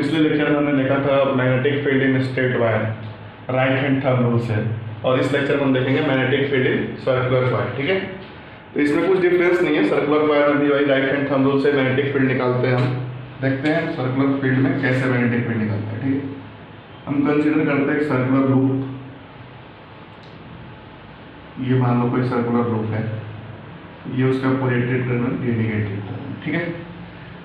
पिछले लेक्चर में हमने देखा था magnetic field in straight wire, right hand thumb rule से, और इस लेक्चर में हम देखेंगे magnetic field in circular wire. ठीक है, तो इसमें कुछ डिफरेंस नहीं है। सर्कुलर वायर में भी वही राइट हैंड थंब रूल से मैग्नेटिक फील्ड निकालते हैं। हम देखते हैं सर्कुलर फील्ड में कैसे मैग्नेटिक फील्ड निकालते हैं। ठीक है, हम कंसीडर करते हैं एक सर्कुलर लूप। ये मान लो कोई सर्कुलर लूप है, ये उसका पॉजिटिव टर्मिनल, ये नेगेटिव टर्मिनल। ठीक है,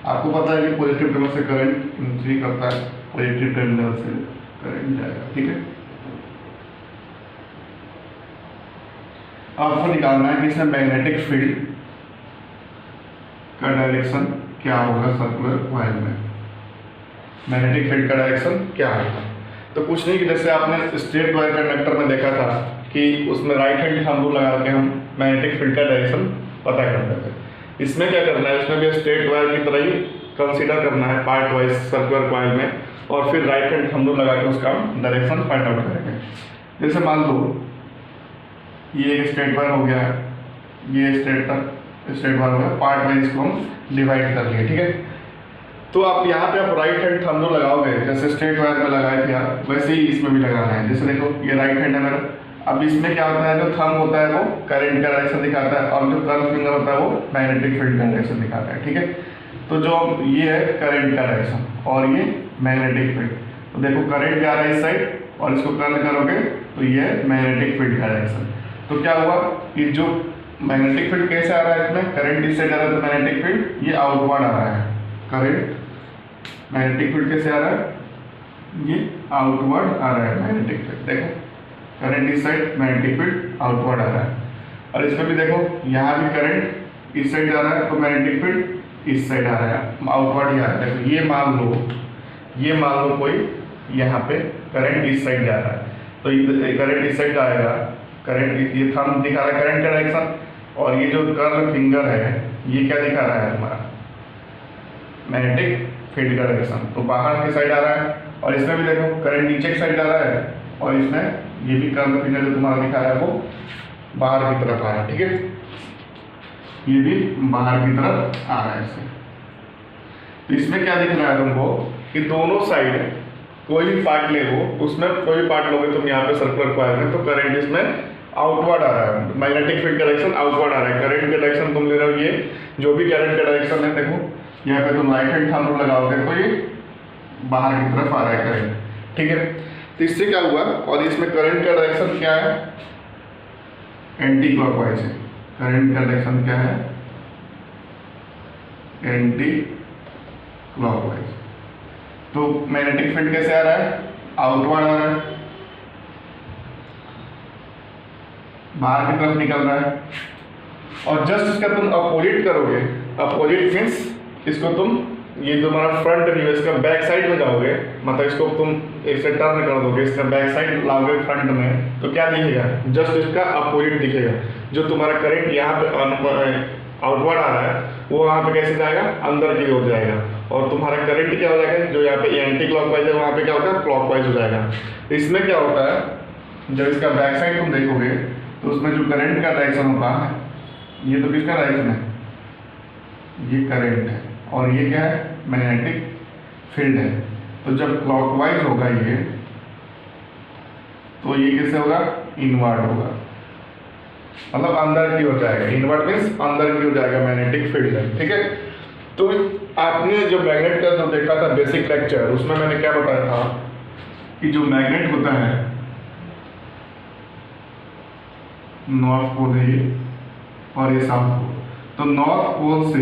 आपको पता है कि पॉजिटिव टर्मिनल से करंट एंट्री करता है, पॉजिटिव टर्मिनल से करंट जाएगा। ठीक है, आपको निकालना है कि इसमें मैग्नेटिक फील्ड का डायरेक्शन क्या होगा सर्कुलर वायर में। मैग्नेटिक फील्ड का डायरेक्शन क्या होगा? तो कुछ नहीं कि जैसे आपने स्ट्रेट वायर कंडक्टर में देखा था कि उसमें राइट हैंड थंब रूल लगा के हम मैग्नेटिक फील्ड का डायरेक्शन पता करते थे। इसमें क्या करना है, इसमें भी स्ट्रेट वायर की तरह ही कंसीडर करना है पार्ट वाइज सर्कुलर कॉइल में, और फिर राइट हैंड थंब रूल लगा के उसका डायरेक्शन फाइंड आउट करेंगे। जैसे मान लो ये एक स्ट्रेट वायर हो गया है, ये स्ट्रेट वायर हो गया, पार्ट वाइज इसको हम डिवाइड कर लिए। ठीक है, तो आप यहाँ पे आप राइट हैंड थंब रूल लगाओगे, जैसे स्ट्रेट वायर में लगाए थे आप, वैसे ही इसमें भी लगाना है। जैसे देखो ये राइट हैंड है मेरा, अब इसमें क्या होता है, जो थंब होता है वो करंट का डायरेक्शन दिखाता है, और जो कर्व फिंगर होता है वो मैग्नेटिक फील्ड का डायरेक्शन दिखाता है। ठीक है, तो जो ये है करंट का डायरेक्शन और ये मैग्नेटिक फील्ड। तो देखो करंट जा रहा है इस साइड और इसको कर्ल करोगे तो ये है मैग्नेटिक फील्ड का डायरेक्शन। तो क्या हुआ कि जो मैग्नेटिक फील्ड कैसे आ रहा है, इसमें करंट इस साइड आ रहा है, तो मैग्नेटिक फील्ड ये आउटवर्ड आ रहा है। करंट मैग्नेटिक फील्ड कैसे आ रहा है, ये आउटवर्ड आ रहा है मैग्नेटिक फील्ड। देखो करंट इस साइड, मैग्नेटिक फील्ड आउटवर्ड आ रहा है। और इसमें भी देखो यहाँ भी करंट इस साइड जा रहा है, तो मैग्नेटिक फील्ड इस साइड आ रहा है, आउटवर्ड ही आ रहा है। देखो ये मान लो कोई यहाँ पे करंट इस साइड जा रहा है, तो करंट इस साइड आएगा, करंट ये थंब दिखा रहा है करंट का डायरेक्शन, और ये जो कर्व फिंगर है ये क्या दिखा रहा है तुम्हारा, मैग्नेटिक फील्ड का डायरेक्शन। तो बाहर की साइड आ रहा है, और इसमें भी देखो करंट नीचे की साइड आ रहा है, और इसमें ये भी कर्व फिंगर जो तुम्हारा दिखा रहा है वो बाहर की तरफ आ रहा है। ठीक है, ये भी बाहर की तरफ आ रहा है इससे। तो इसमें क्या दिख रहा है तुमको कि दोनों साइड कोई भी पार्ट ले हो, उसमें कोई भी पार्ट लोगे तुम यहाँ पे सर्कुलर कॉइल में, तो करंट इसमें आउटवर्ड आ रहा है, मैग्नेटिक फील्ड का डायरेक्शन आउटवर्ड आ रहा है। करंट का डायरेक्शन तुम ले रहे हो, ये जो भी करंट का डायरेक्शन है, देखो यहाँ पे तुम राइट हैंड थंब रूल लगाओगे तो ये बाहर की तरफ आ रहा है करंट। ठीक है, तो इससे क्या हुआ, और इसमें करंट का डायरेक्शन क्या है, एंटी क्लॉकवाइज है। करंट का डायरेक्शन क्या है, एंटी क्लॉकवाइज। तो मैग्नेटिक फील्ड कैसे आ रहा है, आउटवर्ड आ रहा है, बाहर की तरफ निकल रहा है। और जस्ट इसका तुम अपोजिट करोगे, अपोजिट मीन्स इसको तुम ये तुम्हारा फ्रंट व्यू, इसका बैक साइड में जाओगे, मतलब इसको तुम ऐसे टर्न कर दोगे, इसका बैक साइड लाओगे फ्रंट में, तो क्या दिखेगा, जस्ट इसका अपोजिट दिखेगा। जो तुम्हारा करंट यहाँ पे आउटवर्ड आ रहा है वो वहाँ पे कैसे जाएगा, अंदर की ओर जाएगा, और तुम्हारा करंट क्या हो जाएगा, जो यहाँ पे एंटी क्लॉकवाइज है वहाँ पे क्या होता है, क्लॉकवाइज हो जाएगा। तो इसमें क्या होता है, जब इसका बैक साइड तुम देखोगे तो उसमें जो करंट का डायरेक्शन होता है, ये तो किसका डायरेक्शन है, ये करंट है, और ये क्या है, मैग्नेटिक फील्ड है। तो जब क्लॉकवाइज होगा ये, तो ये कैसे होगा, इनवर्ड होगा, मतलब अंदर की ओर जाएगा। इनवर्ड मीन्स अंदर की ओर जाएगा, मैग्नेटिक फील्ड है। ठीक है, तो आपने जो मैग्नेट का जो देखा था बेसिक लेक्चर, उसमें मैंने क्या बताया था कि जो मैग्नेट होता है, नॉर्थ पोल है ये और ये साउथ पोल, तो नॉर्थ पोल से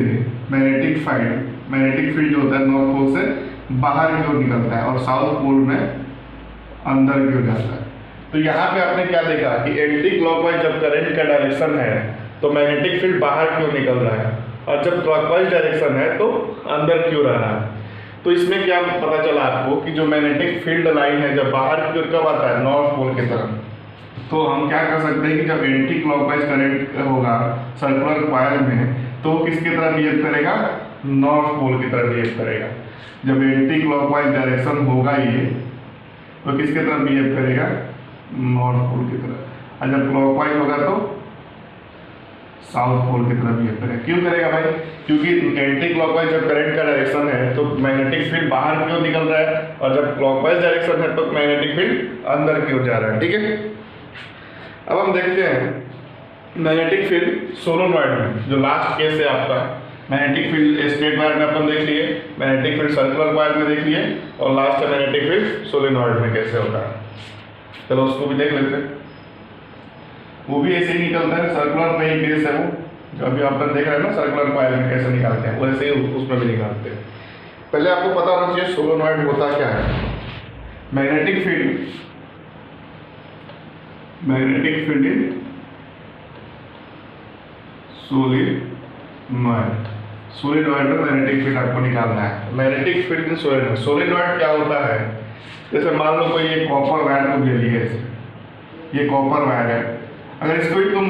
मैग्नेटिक फील्ड जो होता है नॉर्थ पोल से बाहर की ओर निकलता है, और साउथ पोल में अंदर की ओर जाता है। तो यहाँ पे आपने क्या देखा कि एंटी क्लॉकवाइज जब करंट का डायरेक्शन है तो मैग्नेटिक फील्ड बाहर की ओर निकल रहा है, और जब क्लॉकवाइज डायरेक्शन है तो अंदर की ओर आ रहा है। तो इसमें क्या पता चला आपको कि जो मैग्नेटिक फील्ड लाइन है जब बाहर की ओर कब आता है, नॉर्थ पोल की तरफ। तो हम क्या कर सकते हैं कि जब एंटी क्लॉकवाइज करंट होगा सर्कुलर कॉइल में, तो किसकी तरफ बिहेव करेगा, नॉर्थ पोल की तरफ बिहेव करेगा। जब एंटी क्लॉकवाइज डायरेक्शन होगा ये, तो किसके तरफ बिहेव करेगा, नॉर्थ पोल की तरफ। और जब क्लॉकवाइज होगा तो साउथ पोल की तरफ बिहेव करेगा। क्यों करेगा भाई? क्योंकि एंटी क्लॉकवाइज जब करंट का डायरेक्शन है तो मैग्नेटिक फील्ड बाहर की ओर निकल रहा है, और जब क्लॉकवाइज डायरेक्शन है तो मैग्नेटिक फील्ड अंदर की ओर जा रहा है। ठीक है, अब हम देखते हैं मैग्नेटिक फील्ड सोलोनॉइड में। जो लास्ट केस है आपका, मैग्नेटिक फील्ड स्ट्रेट वायर में अपन देख लिए, मैग्नेटिक फील्ड सर्कुलर वायर में देख लिए, और लास्ट है मैग्नेटिक फील्ड सोलेनॉइड में कैसे होता है। चलो उसको भी देख लेते हैं। वो भी ऐसे ही निकलता है, सर्कुलर में ही केस है वो, जो अभी अपन देख रहे हैं ना सर्कुलर वायर में कैसे निकालते हैं, वैसे ही उसमें भी निकालते हैं। पहले आपको पता होना चाहिए सोलेनॉइड होता क्या है। मैग्नेटिक फील्ड इन सोलेनॉइड में मैग्नेटिक फील्ड आपको निकालना है। मैग्नेटिक फील्ड इन सोलेनॉइड। सोलेनॉइड क्या होता है? जैसे मान लो कोई ये कॉपर वायर को ले लिए, ये कॉपर वायर है, अगर इसको ही तुम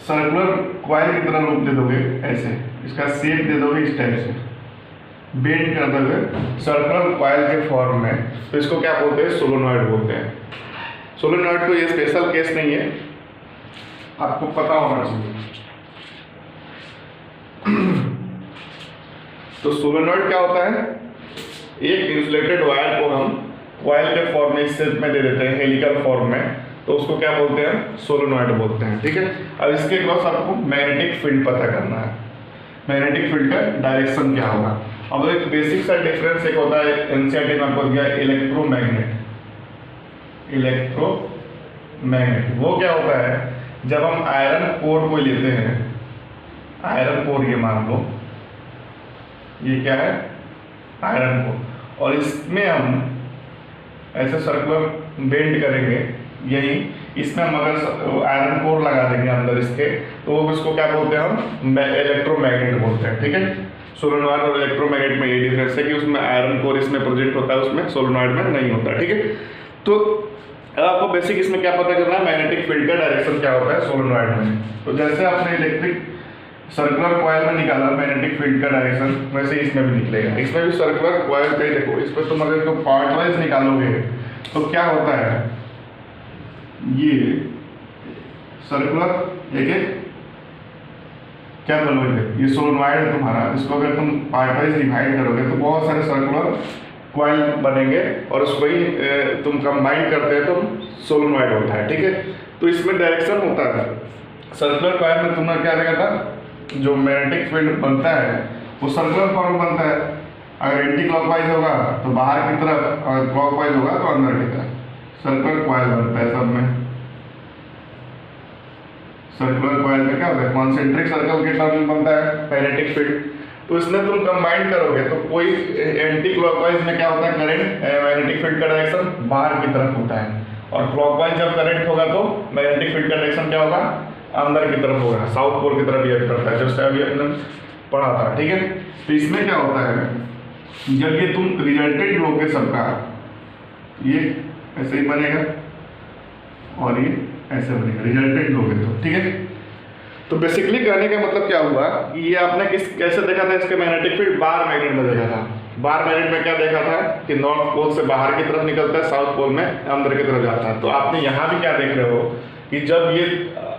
सर्कुलर कॉइल की तरह रूप दे दोगे, ऐसे इसका शेप दे दोगे इस टाइप से, बेंड कर दोगे सर्कुलर कॉइल के फॉर्म में, तो इसको क्या बोलते हैं? सोलेनॉइड बोलते हैं। सोलेनॉइड को ये स्पेशल केस नहीं है, आपको पता होना चाहिए। तो सोलेनॉइड क्या होता है? एक इंसुलेटेड वायर को हम कॉइल के फॉर्म में, इस शेप में दे देते हैं, हेलिकल फॉर्म में, तो उसको क्या बोलते हैं? सोलेनॉइड बोलते हैं। ठीक है, अब इसके क्रॉस आपको मैग्नेटिक फील्ड पता करना है। मैग्नेटिक फील्ड का डायरेक्शन क्या होगा? अब एक बेसिक सा डिफरेंस एक होता है, एनसीईआरटी में आपको दिया इलेक्ट्रोमैग्नेट। वो क्या होता है? जब हम आयरन कोर को लेते हैं, आयरन कोर ये मान लो, ये क्या है? आयरन कोर, और इसमें हम ऐसे सर्कुलर बेंड करेंगे, यही इसमें हम अगर आयरन कोर लगा देंगे अंदर इसके, तो इसको क्या बोलते हैं? हम इलेक्ट्रोमैग्नेट बोलते हैं। ठीक है, सोलेनॉइड और इलेक्ट्रोमैग्नेट में ये डिफरेंस है कि उसमें आयरन कोर इसमें प्रेजेंट होता है, उसमें सोलेनॉइड में नहीं होता। ठीक है, तो अब आपको बेसिक इसमें क्या पता करना है? मैग्नेटिक फील्ड का डायरेक्शन क्या होता है सोलेनॉइड में। तो जैसे आपने इलेक्ट्रिक सर्कुलर कॉइल में निकाला मैग्नेटिक फील्ड का डायरेक्शन, वैसे ही इसमें भी निकलेगा। इसमें भी सर्कुलर कॉइल पे देखो, इस पर तुम अगर तुम पार्ट वाइज निकालोगे तो क्या होता है? ये सर्कुलर एक क्या बोलोगे, ये सोलेनॉइड है तुम्हारा, इसको अगर तुम पार्ट वाइज डिवाइड करोगे तो बहुत सारे सर्कुलर कॉइल बनेंगे, और उसको ही तुम कंबाइन करते हैं तो सोलेनॉइड होता है। ठीक है, तो इसमें डायरेक्शन होता है। सर्कुलर कॉइल में तुमने क्या देखा था? जो मैग्नेटिक फील्ड बनता है वो सर्कुलर फॉर्म बनता है। अगर एंटी क्लॉकवाइज होगा तो बाहर की तरफ, और क्लॉकवाइज होगा तो अंदर की तरफ सर्कुलर कॉइल बनता है। सब में सर्कुलर कॉइल में क्या होता है? कॉन्सेंट्रिक सर्कल के टर्म में बनता है मैग्नेटिक फील्ड। तो इसमें तुम कंबाइन करोगे तो कोई एंटी क्लॉकवाइज में क्या होता है? करंट, मैग्नेटिक फील्ड का डायरेक्शन बाहर की तरफ होता है, और क्लॉकवाइज जब करंट होगा तो मैग्नेटिक फील्ड का डायरेक्शन क्या होगा? अंदर की तरफ होगा, साउथ पोल की तरफ बिहेव करता है, जैसे अभी हमने पढ़ा था। ठीक है, तो इसमें क्या होता है? जब ये तुम रिजल्टेंट लोगे सबका, ये ऐसे ही बनेगा और ये ऐसे बनेगा, रिजल्टेंट लोगे तो। ठीक है, तो बेसिकली कहने का मतलब क्या हुआ कि ये आपने कैसे देखा था? इसके मैग्नेटिक फील्ड बार मैग्नेट में देखा था। बार मैग्नेट में क्या देखा था कि नॉर्थ पोल से बाहर की तरफ निकलता है, साउथ पोल में अंदर की तरफ जाता है। तो आपने यहाँ भी क्या देख रहे हो कि जब ये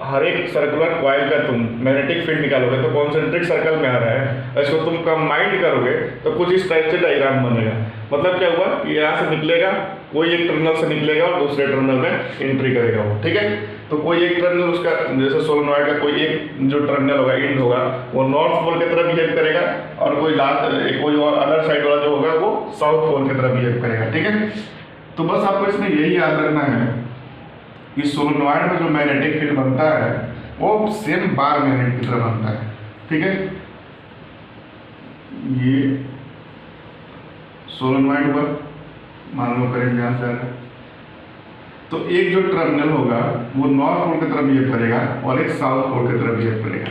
हर एक सर्कुलर कॉइल का तुम मैग्नेटिक फील्ड निकालोगे तो कॉन्सेंट्रिक सर्कल में आ रहा है, इसको तुम कंबाइंड करोगे तो कुछ इस टाइप से डायग्राम बनेगा। मतलब क्या हुआ कि यहाँ से निकलेगा, कोई एक टर्मिनल से निकलेगा और दूसरे टर्मिनल में एंट्री करेगा वो। ठीक है, तो कोई एक टर्मिनल उसका, जैसे सोलेनॉइड का कोई एक जो टर्मिनल होगा, एंड होगा, वो नॉर्थ पोल की तरफ बिहेव करेगा, और कोई कोई और अदर साइड वाला जो होगा वो साउथ पोल की तरफ बिहेव करेगा। ठीक है, तो बस आपको इसमें यही याद रखना है कि सोलेनॉइड में जो मैग्नेटिक फील्ड बनता है वो सेम बार मैग्नेट की तरह बनता है। ठीक है, ये सोलेनॉइड हुआ, मान लो करंट यहाँ से आ रहा है, तो एक जो टर्मिनल होगा वो नॉर्थ पोल की तरफ बिहेव करेगा और एक साउथ पोल की तरफ बिहेव करेगा।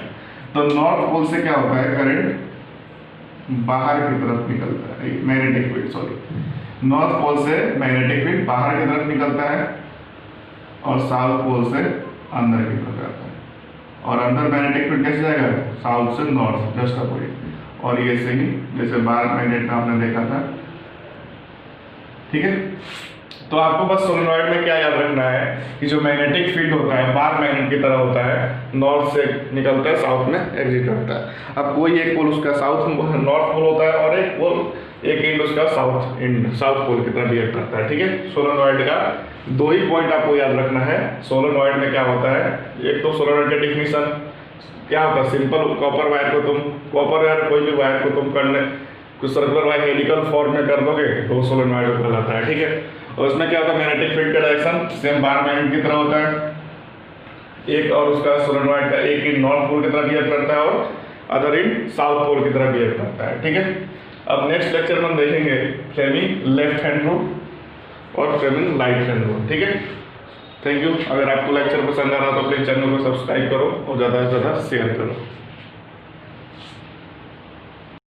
तो नॉर्थ पोल से क्या होता है? करंट बाहर की तरफ निकलता है, magnetic field, sorry, north pole से मैग्नेटिक फील्ड बाहर की तरफ निकलता है और साउथ पोल से अंदर की तरफ जाता है। और अंदर मैग्नेटिक फील्ड कैसे जाएगा? साउथ से नॉर्थ, जस्ट अपोजिट। और ये सही जैसे बार मैग्नेट का आपने देखा था। ठीक है, तो आपको बस सोलेनॉइड में क्या याद रखना है कि जो मैग्नेटिक फील्ड होता है बार मैग्नेट की तरह होता है, नॉर्थ से निकलता है साउथ में एग्जिट करता है। अब कोई एक पोल उसका नॉर्थ पोल होता है और एक एंड उसका साउथ पोल की तरह बिहेव करता है। ठीक है, सोलेनॉइड का दो ही पॉइंट आपको याद रखना है। सोलेनॉइड में क्या होता है, एक तो सोलेनॉइड का डिफिनीशन क्या होता है, सिंपल कॉपर वायर कोई भी वायर को तुम करने कुछ सर्कुलर वायर हेलिकल फॉर्म में कर दोगे तो सोलेनॉइड कहलाता है। ठीक है, और उसमें क्या होता है, मैग्नेटिक फील्ड का डायरेक्शन सेम बार मैग्नेट की तरह होता है। एक और उसका सोलेनॉइड का एक इन नॉर्थ पोल की तरह बिहेव करता है और अदर इन साउथ पोल की तरह बिहेव करता है। ठीक है, अब नेक्स्ट लेक्चर में हम देखेंगे फ्लेमिंग लेफ्ट हैंड रूल और फ्लेमिंग राइट हैंड रूल। ठीक है, थैंक यू। अगर आपको लेक्चर पसंद आ रहा तो प्लीज चैनल को सब्सक्राइब करो और ज़्यादा से ज़्यादा शेयर करो।